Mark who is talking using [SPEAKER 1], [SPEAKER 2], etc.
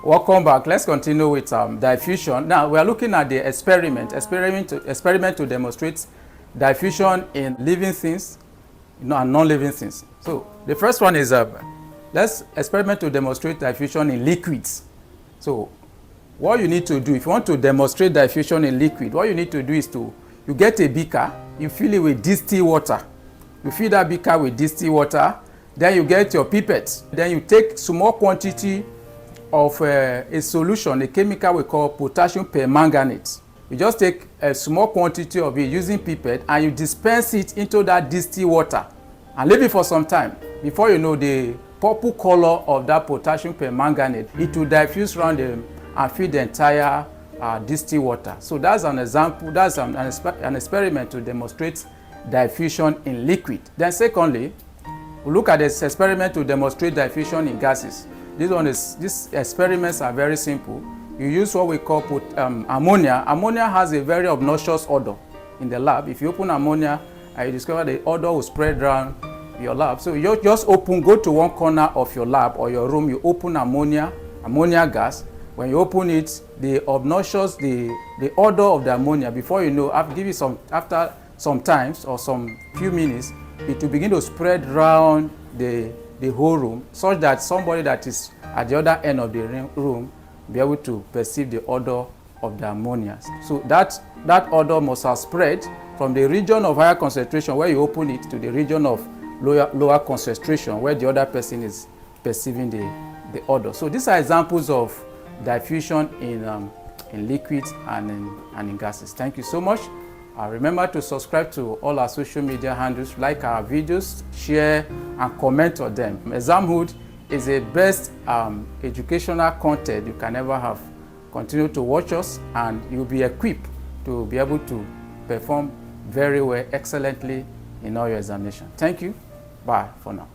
[SPEAKER 1] Welcome back. Let's continue with diffusion. Now we are looking at the experiment to demonstrate diffusion in living things, and non-living things. So the first one is let's experiment to demonstrate diffusion in liquids. So what you need to do if you want to demonstrate diffusion in liquid, what you need to do is you get a beaker, you fill it with distilled water. You fill that beaker with distilled water, then you get your pipette. Then you take small quantity of a solution, a chemical we call potassium permanganate. You just take a small quantity of it using pipette and you dispense it into that distilled water and leave it for some time. Before you know, the purple color of that potassium permanganate, it will diffuse around and fill the entire distilled water. So that's an example, that's an experiment to demonstrate diffusion in liquid. Then secondly, we look at this experiment to demonstrate diffusion in gases. These experiments are very simple. You use what we call ammonia. Ammonia has a very obnoxious odor in the lab. If you open ammonia, you discover the odor will spread around your lab. So you just go to one corner of your lab or your room, you open ammonia gas. When you open it, the odor of the ammonia, before you know, after some times or some few minutes, it will begin to spread around the whole room, such that somebody that is at the other end of the room be able to perceive the odor of the ammonia. So that odor must have spread from the region of higher concentration where you open it to the region of lower concentration where the other person is perceiving the odor. So these are examples of diffusion in liquids and in gases. Thank you so much. Remember to subscribe to all our social media handles, like our videos, share and comment on them. Examhood is the best educational content you can ever have. Continue to watch us and you'll be equipped to be able to perform very well, excellently in all your examination. Thank you. Bye for now.